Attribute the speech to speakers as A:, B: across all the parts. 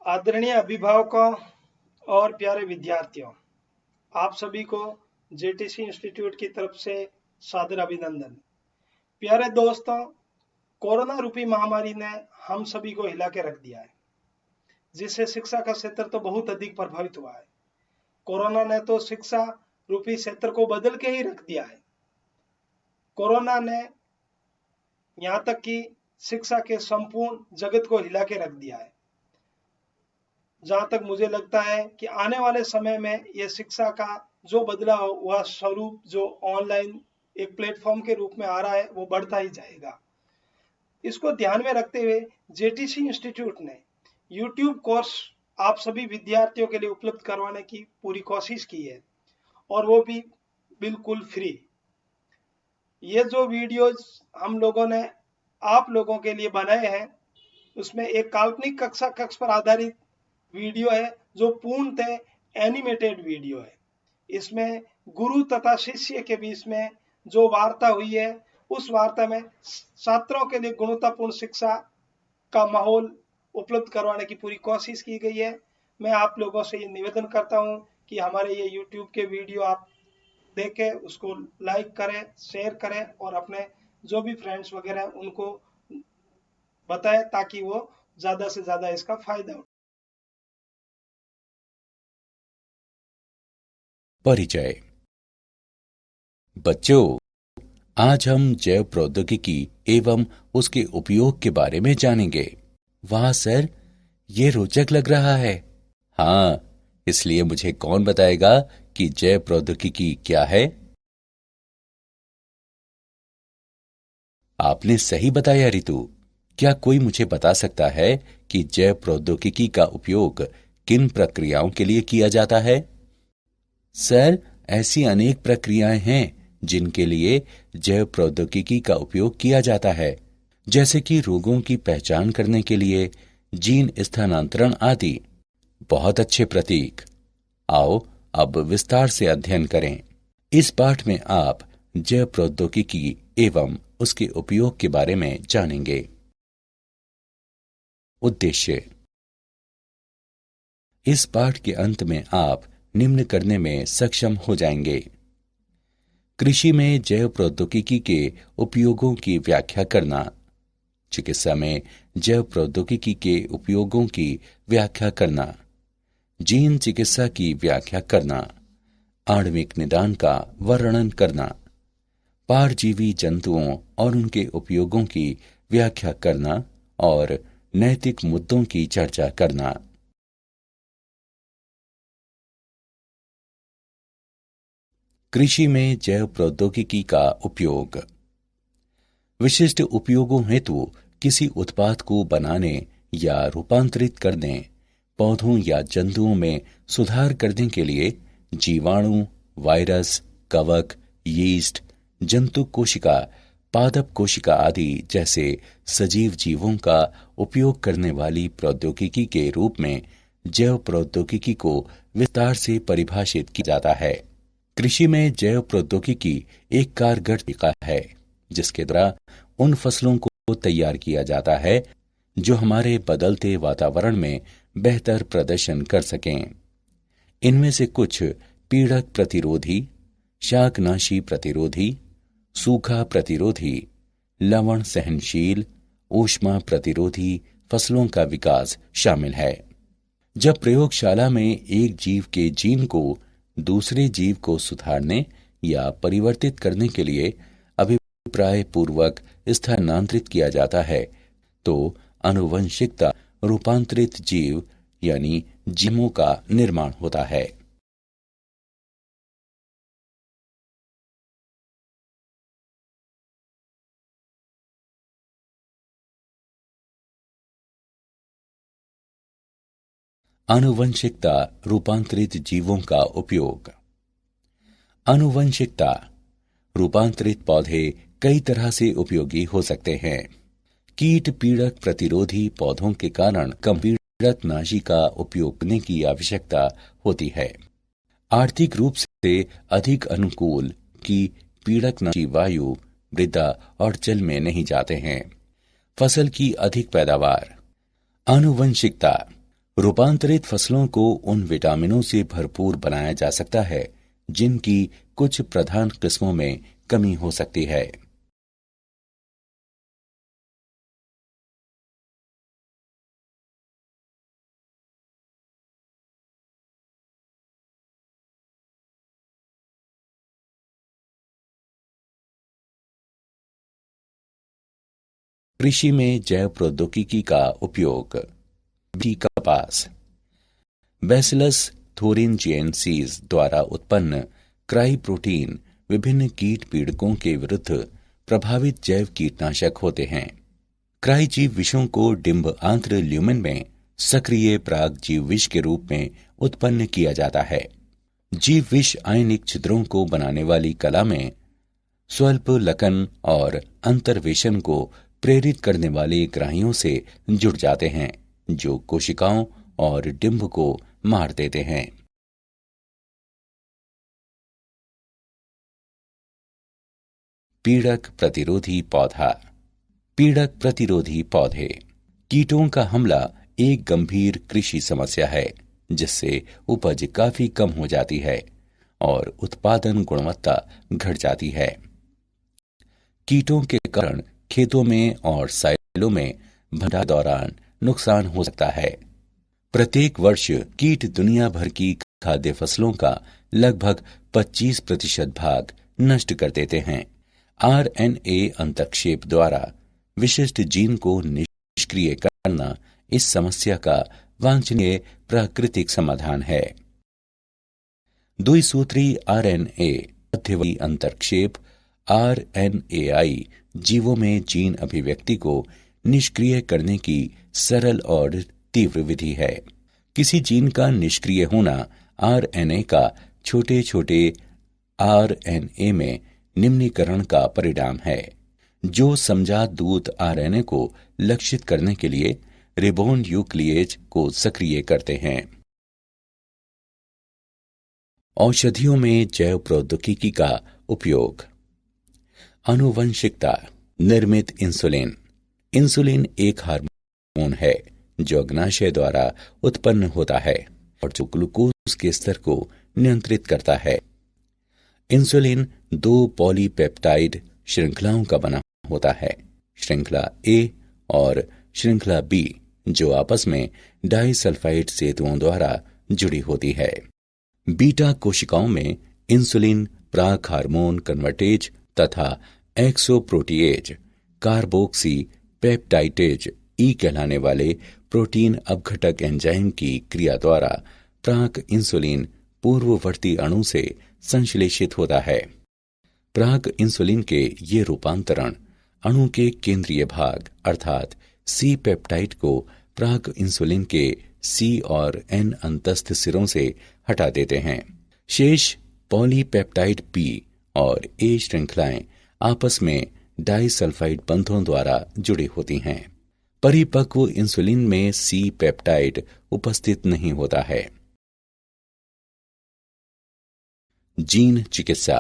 A: आदरणीय अभिभावकों और प्यारे विद्यार्थियों, आप सभी को जेटीसी इंस्टीट्यूट की तरफ से सादर अभिनंदन। प्यारे दोस्तों, कोरोना रूपी महामारी ने हम सभी को हिला के रख दिया है, जिससे शिक्षा का क्षेत्र तो बहुत अधिक प्रभावित हुआ है। कोरोना ने तो शिक्षा रूपी क्षेत्र को बदल के ही रख दिया है। कोरोना ने यहाँ तक कि शिक्षा के संपूर्ण जगत को हिला के रख दिया है। जहां तक मुझे लगता है कि आने वाले समय में यह शिक्षा का जो बदला हुआ स्वरूप, जो ऑनलाइन एक प्लेटफॉर्म के रूप में आ रहा है, वो बढ़ता ही जाएगा। इसको ध्यान में रखते हुए जेटीसी इंस्टीट्यूट ने यूट्यूब कोर्स आप सभी विद्यार्थियों के लिए उपलब्ध करवाने की पूरी कोशिश की है, और वो भी बिल्कुल फ्री। ये जो वीडियोज हम लोगों ने आप लोगों के लिए बनाए हैं, उसमें एक काल्पनिक कक्ष पर आधारित वीडियो है जो पूर्णतः एनिमेटेड वीडियो है। इसमें गुरु तथा शिष्य के बीच में जो वार्ता हुई है, उस वार्ता में छात्रों के लिए गुणवत्तापूर्ण शिक्षा का माहौल उपलब्ध करवाने की पूरी कोशिश की गई है। मैं आप लोगों से ये निवेदन करता हूं कि हमारे ये YouTube के वीडियो आप देखें, उसको लाइक करें, शेयर करें और अपने जो भी फ्रेंड्स वगैरह हैं उनको बताएं, ताकि वो ज्यादा से ज्यादा इसका फायदा उठाएं।
B: परिचय। बच्चों, आज हम जैव प्रौद्योगिकी एवं उसके उपयोग के बारे में जानेंगे। वाह सर, ये रोचक लग रहा है। हाँ, इसलिए मुझे कौन बताएगा कि जैव प्रौद्योगिकी क्या है? आपने सही बताया रितु। क्या कोई मुझे बता सकता है कि जैव प्रौद्योगिकी का उपयोग किन प्रक्रियाओं के लिए किया जाता है? सर, ऐसी अनेक प्रक्रियाएं हैं जिनके लिए जैव प्रौद्योगिकी का उपयोग किया जाता है, जैसे कि रोगों की पहचान करने के लिए जीन स्थानांतरण आदि। बहुत अच्छे प्रतीक। आओ अब विस्तार से अध्ययन करें। इस पाठ में आप जैव प्रौद्योगिकी एवं उसके उपयोग के बारे में जानेंगे। उद्देश्य। इस पाठ के अंत में आप निम्न करने में सक्षम हो जाएंगे। कृषि में जैव प्रौद्योगिकी के उपयोगों की व्याख्या करना, चिकित्सा में जैव प्रौद्योगिकी के उपयोगों की व्याख्या करना, जीन चिकित्सा की व्याख्या करना, आणविक निदान का वर्णन करना, पारजीवी जंतुओं और उनके उपयोगों की व्याख्या करना और नैतिक मुद्दों की चर्चा करना। कृषि में जैव प्रौद्योगिकी का उपयोग। विशिष्ट उपयोगों हेतु किसी उत्पाद को बनाने या रूपांतरित करने, पौधों या जंतुओं में सुधार करने के लिए जीवाणु, वायरस, कवक, यीस्ट, जंतु कोशिका, पादप कोशिका आदि जैसे सजीव जीवों का उपयोग करने वाली प्रौद्योगिकी के रूप में जैव प्रौद्योगिकी को विस्तार से परिभाषित किया जाता है। कृषि में जैव प्रौद्योगिकी एक कारगर तरीका है जिसके द्वारा उन फसलों को तैयार किया जाता है जो हमारे बदलते वातावरण में बेहतर प्रदर्शन कर सकें। इनमें से कुछ पीड़क प्रतिरोधी, शाकनाशी प्रतिरोधी, सूखा प्रतिरोधी, लवण सहनशील, ऊष्मा प्रतिरोधी फसलों का विकास शामिल है। जब प्रयोगशाला में एक जीव के जीन को दूसरे जीव को सुधारने या परिवर्तित करने के लिए अभिप्राय पूर्वक स्थानांतरित किया जाता है, तो आनुवंशिकता रूपांतरित जीव यानी जीनों का निर्माण होता है। आनुवंशिकता रूपांतरित जीवों का उपयोग। आनुवंशिकता रूपांतरित पौधे कई तरह से उपयोगी हो सकते हैं। कीट पीड़क प्रतिरोधी पौधों के कारण कम पीड़कनाशी का उपयोग करने की आवश्यकता होती है। आर्थिक रूप से अधिक अनुकूल कि पीड़कनाशी वायु, मृदा और जल में नहीं जाते हैं। फसल की अधिक पैदावार। आनुवंशिकता रूपांतरित फसलों को उन विटामिनों से भरपूर बनाया जा सकता है जिनकी कुछ प्रधान किस्मों में कमी हो सकती है। कृषि में जैव प्रौद्योगिकी का उपयोग। भी कपास बैसिलस थोरिनजिएंसिस द्वारा उत्पन्न क्राई प्रोटीन विभिन्न कीट पीड़कों के विरुद्ध प्रभावित जैव कीटनाशक होते हैं। क्राई जीव विषों को डिंब आंत्र ल्यूमेन में सक्रिय प्राग जीव विष के रूप में उत्पन्न किया जाता है। जीव विष आयनिक छिद्रों को बनाने वाली कला में स्वल्प लकन और अंतर्वेशन को प्रेरित करने वाले ग्राहियों से जुड़ जाते हैं जो कोशिकाओं और डिंब को मार देते हैं। पीड़क प्रतिरोधी पौधा। पीड़क प्रतिरोधी पौधे। कीटों का हमला एक गंभीर कृषि समस्या है जिससे उपज काफी कम हो जाती है और उत्पादन गुणवत्ता घट जाती है। कीटों के कारण खेतों में और साइलों में भंडारण दौरान नुकसान हो सकता है। प्रत्येक वर्ष कीट दुनिया भर की खाद्य फसलों का लगभग 25% भाग नष्ट कर देते हैं। आरएनए अंतक्षेप द्वारा विशिष्ट जीन को निष्क्रिय करना इस समस्या का वांछनीय प्राकृतिक समाधान है। द्विसूत्री आरएनए मध्यवर्ती अंतक्षेप आरएनएआई जीवों में जीन अभिव्यक्ति को निष्क्रिय करने की सरल और तीव्र विधि है। किसी जीन का निष्क्रिय होना आरएनए का छोटे छोटे आरएनए में निम्नीकरण का परिणाम है जो समजात दूत आरएनए को लक्षित करने के लिए रिबोन्यूक्लिएज को सक्रिय करते हैं। औषधियों में जैव प्रौद्योगिकी का उपयोग। आनुवंशिकता। निर्मित इंसुलिन। इंसुलिन एक हार्मोन है जो अग्नाशय द्वारा उत्पन्न होता है और जो ग्लूकोज के स्तर को नियंत्रित करता है। इंसुलिन 2 पॉलीपेप्टाइड श्रृंखलाओं का बना होता है, श्रृंखला ए और श्रृंखला बी, जो आपस में डाइसल्फाइड सेतुओं द्वारा जुड़ी होती है। बीटा कोशिकाओं में इंसुलिन प्राक हार्मोन कन्वर्टेज तथा एक्सोप्रोटीएज कार्बोक्सी पेप्टाइडेज ई कहलाने वाले प्रोटीन अपघटक एंजाइम की क्रिया द्वारा प्राक इंसुलिन पूर्ववर्ती अणु से संश्लेषित होता है। प्राक इंसुलिन के ये रूपांतरण अणु के केंद्रीय भाग अर्थात सी पेप्टाइड को प्राक इंसुलिन के सी और एन अंतस्थ सिरों से हटा देते हैं। शेष पॉलीपेप्टाइड पी और ए श्रृंखलाएं आपस में डाइसल्फाइड बंधों द्वारा जुड़ी होती हैं। परिपक्व इंसुलिन में सी पेप्टाइड उपस्थित नहीं होता है। जीन चिकित्सा।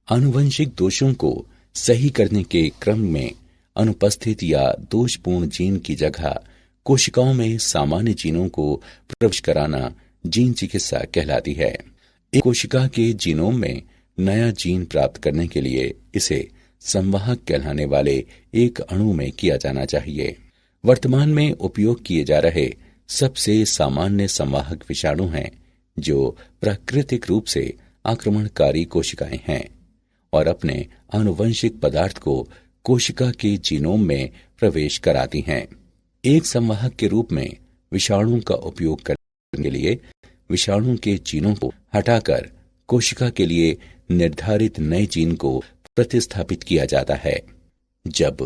B: आनुवंशिक दोषों को सही करने के क्रम में अनुपस्थित या दोषपूर्ण जीन की जगह कोशिकाओं में सामान्य जीनों को प्रवेश कराना जीन चिकित्सा कहलाती है। एक कोशिका के जीनोम में नया जीन प्राप्त करने के लिए इसे संवाहक कहलाने वाले एक अणु में किया जाना चाहिए। वर्तमान में उपयोग किए जा रहे सबसे सामान्य संवाहक विषाणु हैं जो प्राकृतिक रूप से आक्रमणकारी कोशिकाएं हैं और अपने आनुवंशिक पदार्थ को कोशिका के जीनोम में प्रवेश कराती हैं। एक संवाहक के रूप में विषाणु का उपयोग करने के लिए विषाणु के जीनों को हटाकर कोशिका के लिए निर्धारित नए जीन को प्रतिस्थापित किया जाता है। जब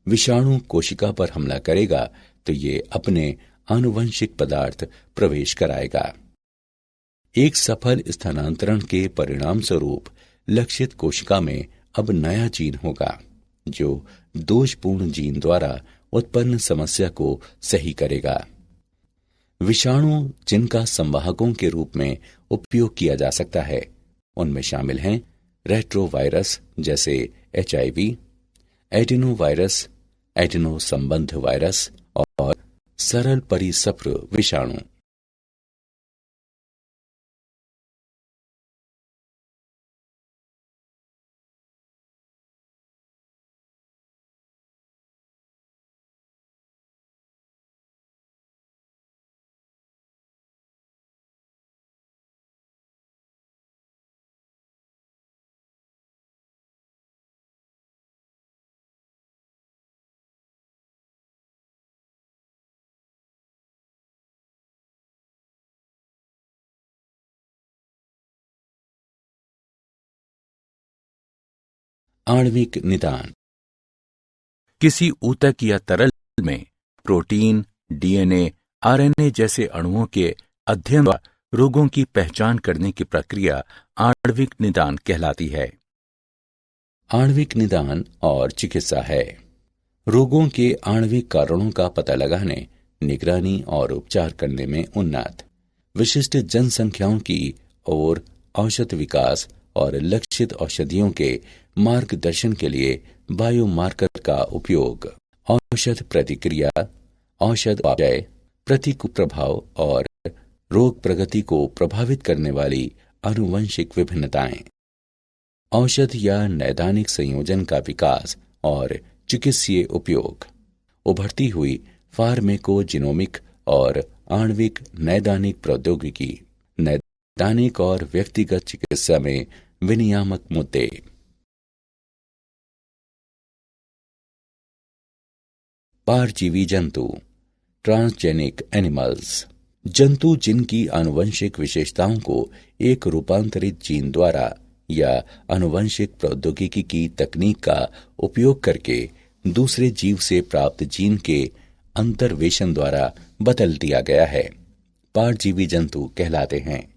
B: विषाणु कोशिका पर हमला करेगा तो ये अपने आनुवंशिक पदार्थ प्रवेश कराएगा। एक सफल स्थानांतरण के परिणाम स्वरूप लक्षित कोशिका में अब नया जीन होगा जो दोषपूर्ण जीन द्वारा उत्पन्न समस्या को सही करेगा। विषाणु जिनका संवाहकों के रूप में उपयोग किया जा सकता है उनमें शामिल हैं रेट्रोवायरस जैसे HIV, एडिनोवायरस, एडिनो संबंध वायरस और सरल परिसप्र विषाणु। आणविक निदान। किसी ऊतक या तरल में प्रोटीन, डीएनए, आरएनए जैसे अणुओं के अध्ययन द्वारा रोगों की पहचान करने की प्रक्रिया आणविक निदान कहलाती है। आणविक निदान और चिकित्सा है रोगों के आणविक कारणों का पता लगाने, निगरानी और उपचार करने में उन्नत, विशिष्ट जनसंख्याओं की ओर औषध विकास और लक्षित औषधियों के मार्गदर्शन के लिए बायोमार्कर का उपयोग, औषध प्रतिक्रिया, औषध अपचय, प्रतिकूल प्रभाव और रोग प्रगति को प्रभावित करने वाली आनुवंशिक विभिन्नताएं, औषध या नैदानिक संयोजन का विकास और चिकित्सीय उपयोग, उभरती हुई फार्मेकोजिनोमिक और आणविक नैदानिक प्रौद्योगिकी, नैदानिक और व्यक्तिगत चिकित्सा में विनियामक मुद्दे। पारजीवी जंतु, ट्रांसजेनिक एनिमल्स, जंतु जिनकी आनुवंशिक विशेषताओं को एक रूपांतरित जीन द्वारा या आनुवंशिक प्रौद्योगिकी की तकनीक का उपयोग करके दूसरे जीव से प्राप्त जीन के अंतर्वेशन द्वारा बदल दिया गया है, पारजीवी जंतु कहलाते हैं।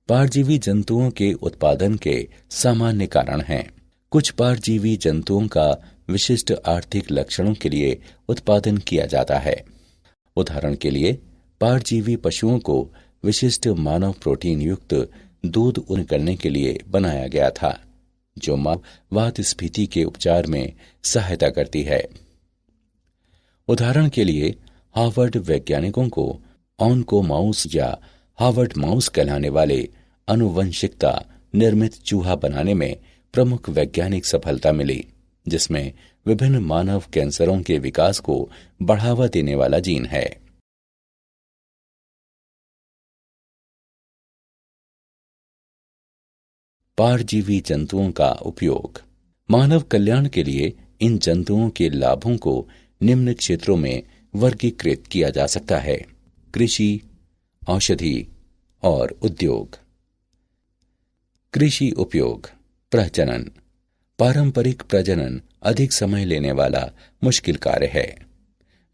B: पारजीवी जंतुओं के उत्पादन के सामान्य कारण हैं। कुछ पारजीवी जंतुओं का विशिष्ट आर्थिक लक्षणों के लिए उत्पादन किया जाता है। उदाहरण के लिए, पारजीवी पशुओं को विशिष्ट मानव प्रोटीन युक्त दूध उत्पन्न करने के लिए बनाया गया था, जो वातस्फीति के उपचार में सहायता करती है। उदाहरण के लिए, हार्वर्ड वैज्ञानिकों को ऑनकोमाउस या हार्वर्ड माउस कहलाने वाले आनुवंशिकता निर्मित चूहा बनाने में प्रमुख वैज्ञानिक सफलता मिली, जिसमें विभिन्न मानव कैंसरों के विकास को बढ़ावा देने वाला जीन है। पारजीवी जंतुओं का उपयोग। मानव कल्याण के लिए इन जंतुओं के लाभों को निम्न क्षेत्रों में वर्गीकृत किया जा सकता है: कृषि, औषधि और उद्योग। कृषि उपयोग। प्रजनन। पारंपरिक प्रजनन अधिक समय लेने वाला मुश्किल कार्य है।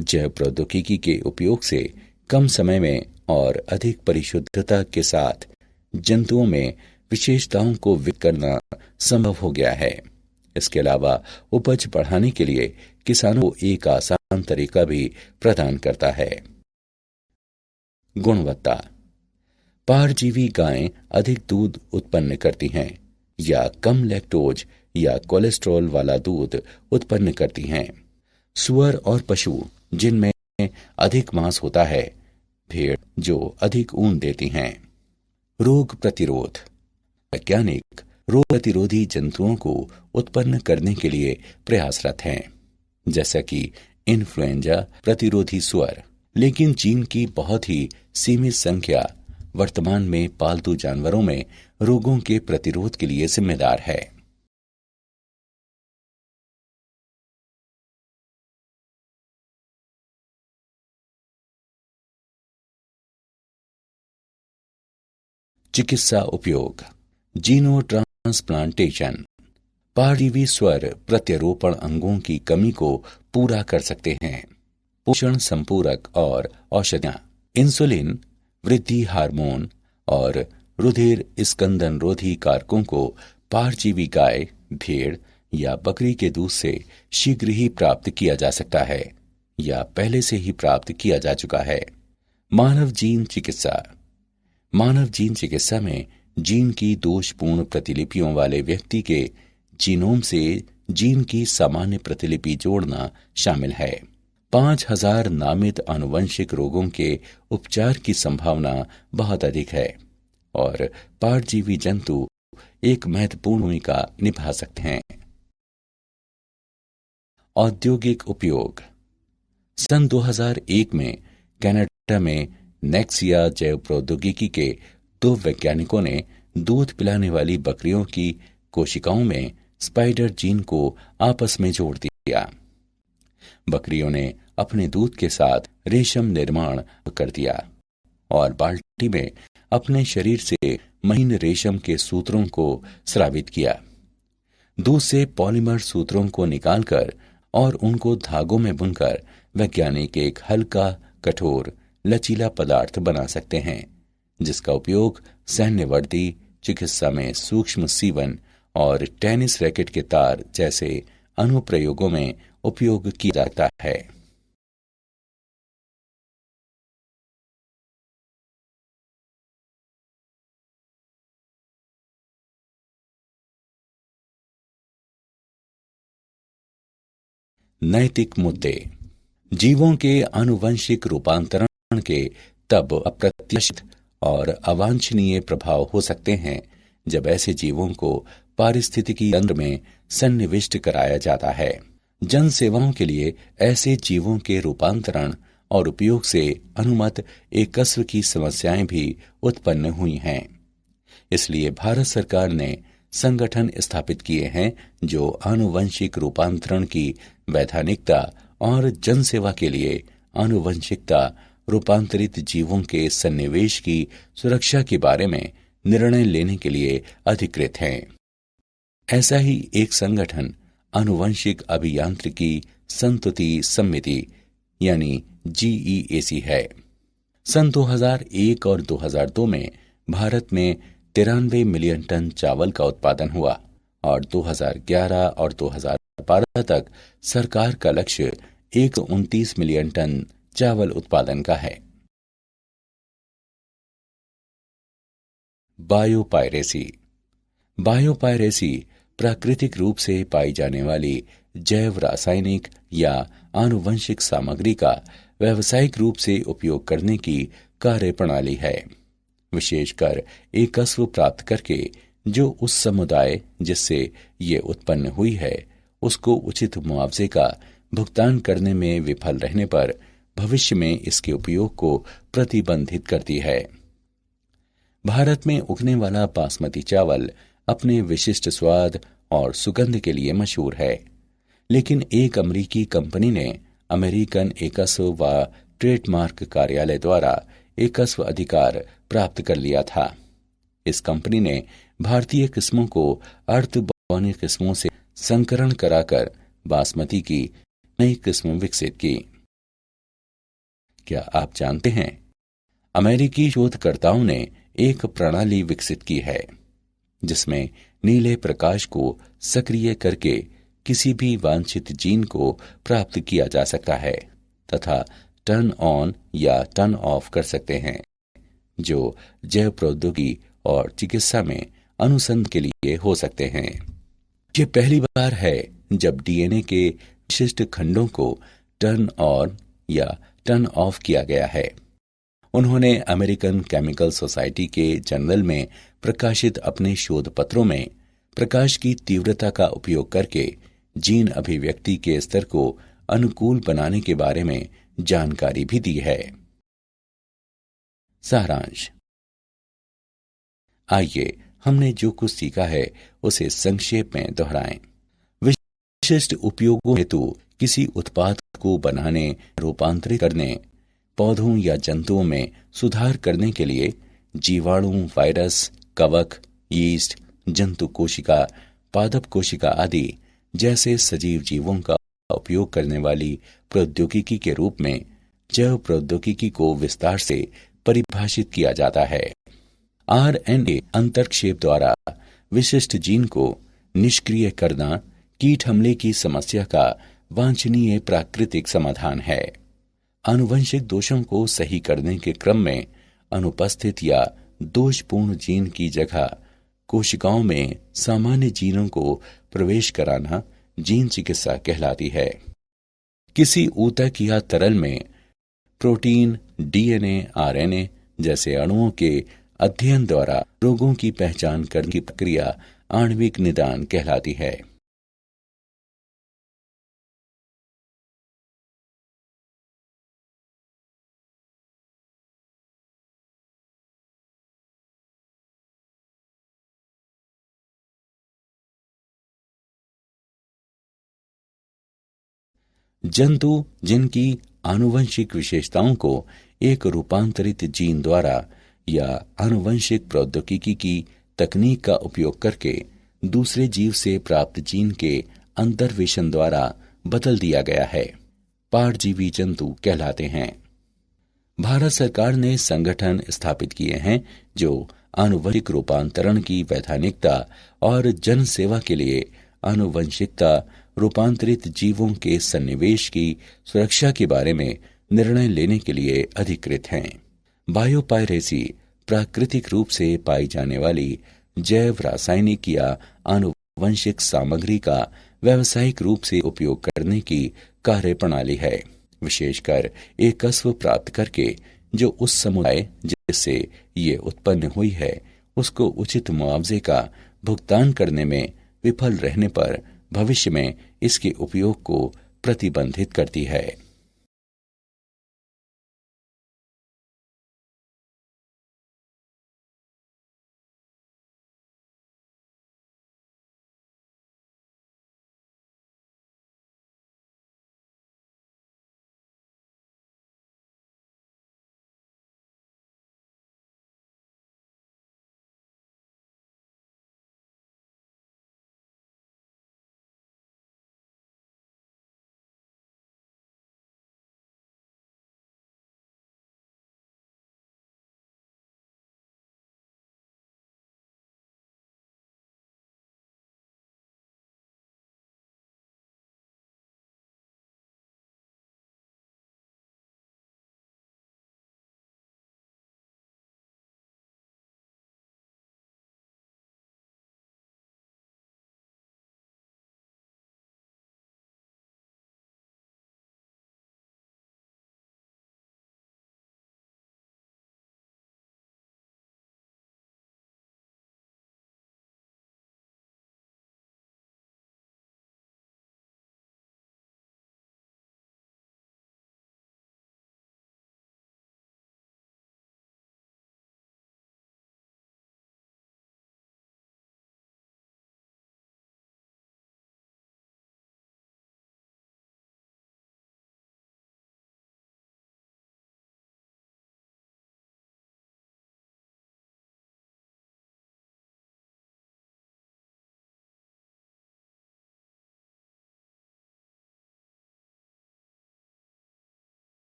B: जैव प्रौद्योगिकी के उपयोग से कम समय में और अधिक परिशुद्धता के साथ जंतुओं में विशेषताओं को विकसित करना संभव हो गया है। इसके अलावा उपज बढ़ाने के लिए किसानों को एक आसान तरीका भी प्रदान करता है। गुणवत्ता। पारजीवी गायें अधिक दूध उत्पन्न करती हैं या कम लैक्टोज या कोलेस्ट्रॉल वाला दूध उत्पन्न करती हैं। सुअर और पशु जिनमें अधिक मांस होता है, भेड़ जो अधिक ऊन देती हैं। रोग प्रतिरोध। वैज्ञानिक रोग प्रतिरोधी जंतुओं को उत्पन्न करने के लिए प्रयासरत हैं, जैसा कि इन्फ्लुएंजा प्रतिरोधी सुअर, लेकिन जीन की बहुत ही सीमित संख्या वर्तमान में पालतू जानवरों में रोगों के प्रतिरोध के लिए जिम्मेदार है। चिकित्सा उपयोग। जीनो ट्रांसप्लांटेशन। पारजीवी स्वर प्रत्यारोपण अंगों की कमी को पूरा कर सकते हैं। पोषण संपूरक और औषधियां। इंसुलिन, वृद्धि हार्मोन और रुधिर स्कंदन रोधी कारकों को पारजीवी गाय, भेड़ या बकरी के दूध से शीघ्र ही प्राप्त किया जा सकता है या पहले से ही प्राप्त किया जा चुका है। मानव जीन चिकित्सा। मानव जीन चिकित्सा में जीन की दोषपूर्ण प्रतिलिपियों वाले व्यक्ति के जीनोम से जीन की सामान्य प्रतिलिपि जोड़ना शामिल है। 5000 नामित आनुवंशिक रोगों के उपचार की संभावना बहुत अधिक है और परजीवी जंतु एक महत्वपूर्ण भूमिका निभा सकते हैं। औद्योगिक उपयोग। सन 2001 में कनाडा में नेक्सिया जैव प्रौद्योगिकी के 2 वैज्ञानिकों ने दूध पिलाने वाली बकरियों की कोशिकाओं में स्पाइडर जीन को आपस में जोड़ दिया। बकरियों ने अपने दूध के साथ रेशम निर्माण कर दिया और बाल्टी में अपने शरीर से महीन रेशम के सूत्रों को स्रावित किया। दूध से पॉलीमर सूत्रों को निकालकर और उनको धागों में बुनकर वैज्ञानिक एक हल्का, कठोर, लचीला पदार्थ बना सकते हैं जिसका उपयोग सैन्य वर्दी, चिकित्सा में सूक्ष्म सीवन और टेनिस रैकेट के तार जैसे अनुप्रयोगों में उपयोग किया जाता है। नैतिक मुद्दे। जीवों के आनुवंशिक रूपांतरण के तब अप्रत्याशित और अवांछनीय प्रभाव हो सकते हैं जब ऐसे जीवों को पारिस्थितिकी तंत्र में सन्निविष्ट कराया जाता है। जन सेवाओं के लिए ऐसे जीवों के रूपांतरण और उपयोग से अनुमत एकस्व की समस्याएं भी उत्पन्न हुई हैं। इसलिए भारत सरकार ने संगठन स्थापित किए हैं जो आनुवंशिक रूपांतरण की वैधानिकता और जनसेवा के लिए आनुवंशिकता रूपांतरित जीवों के सन्निवेश की सुरक्षा के बारे में निर्णय लेने के लिए अधिकृत हैं। ऐसा ही एक संगठन आनुवंशिक अभियांत्रिकी संतुति समिति यानी GEAC है। सन 2001 और 2002 में भारत में 93 मिलियन टन चावल का उत्पादन हुआ और 2011 और 2012 तक सरकार का लक्ष्य 129 मिलियन टन चावल उत्पादन का है। बायोपायरेसी। बायोपायरेसी प्राकृतिक रूप से पाई जाने वाली जैव रासायनिक या आनुवंशिक सामग्री का व्यावसायिक रूप से उपयोग करने की कार्यप्रणाली है, विशेषकर एकस्व प्राप्त करके जो उस समुदाय जिससे ये उत्पन्न हुई है उसको उचित मुआवजे का भुगतान करने में विफल रहने पर भविष्य में इसके उपयोग को प्रतिबंधित करती है। भारत में उगने वाला बासमती चावल अपने विशिष्ट स्वाद और सुगंध के लिए मशहूर है, लेकिन एक अमेरिकी कंपनी ने अमेरिकन एकस्व व ट्रेडमार्क कार्यालय द्वारा एकस्व अधिकार प्राप्त कर लिया था। इस कंपनी ने भारतीय किस्मों को अर्धबौनी किस्मों से संकरण कराकर बासमती की नई किस्म विकसित की। क्या आप जानते हैं, अमेरिकी शोधकर्ताओं ने एक प्रणाली विकसित की है जिसमें नीले प्रकाश को सक्रिय करके किसी भी वांछित जीन को प्राप्त किया जा सकता है तथा टर्न ऑन या टर्न ऑफ कर सकते हैं, जो जैव प्रौद्योगिकी और चिकित्सा में अनुसंधान के लिए हो सकते हैं। ये पहली बार है जब डीएनए के विशिष्ट खंडों को टर्न ऑन या टर्न ऑफ किया गया है। उन्होंने अमेरिकन केमिकल सोसाइटी के जर्नल में प्रकाशित अपने शोध पत्रों में प्रकाश की तीव्रता का उपयोग करके जीन अभिव्यक्ति के स्तर को अनुकूल बनाने के बारे में जानकारी भी दी है। सारांश। आइए हमने जो कुछ सीखा है उसे संक्षेप में दोहराएं। विशिष्ट उपयोगों हेतु किसी उत्पाद को बनाने, रूपांतरित करने, पौधों या जंतुओं में सुधार करने के लिए जीवाणु, वायरस, कवक, यीस्ट, जंतु कोशिका, पादप कोशिका आदि जैसे सजीव जीवों का उपयोग करने वाली प्रौद्योगिकी के रूप में जैव प्रौद्योगिकी को विस्तार से परिभाषित किया जाता है। RNA अंतर्क्षेप द्वारा विशिष्ट जीन को निष्क्रिय करना कीट हमले की समस्या का वांछनीय प्राकृतिक समाधान है। आनुवंशिक दोषों को सही करने के क्रम में अनुपस्थित या दोषपूर्ण जीन की जगह कोशिकाओं में सामान्य जीनों को प्रवेश कराना जीन चिकित्सा कहलाती है। किसी ऊतक या तरल में प्रोटीन, डीएनए, आरएनए जैसे अणुओं के अध्ययन द्वारा रोगों की पहचान करने की प्रक्रिया आणविक निदान कहलाती है। जंतु जिनकी आनुवंशिक विशेषताओं को एक रूपांतरित जीन द्वारा या आनुवंशिक प्रौद्योगिकी की तकनीक का उपयोग करके दूसरे जीव से प्राप्त जीन के अंतर्वेशन द्वारा बदल दिया गया है, पारजीवी जंतु कहलाते हैं। भारत सरकार ने संगठन स्थापित किए हैं जो आनुवंशिक रूपांतरण की वैधानिकता और जन सेवा के लिए आनुवंशिकता रूपांतरित जीवों के सन्निवेश की सुरक्षा के बारे में निर्णय लेने के लिए अधिकृत हैं। बायोपायरेसी प्राकृतिक रूप से पाई जाने वाली जैव रासायनिक या आनुवंशिक सामग्री का व्यावसायिक रूप से उपयोग करने की कार्य प्रणाली है, विशेषकर एक कस्व प्राप्त करके जो उस समुदाय जिससे ये उत्पन्न हुई है उसको उचित मुआवजे का भुगतान करने में विफल रहने पर भविष्य में इसके उपयोग को प्रतिबंधित करती है।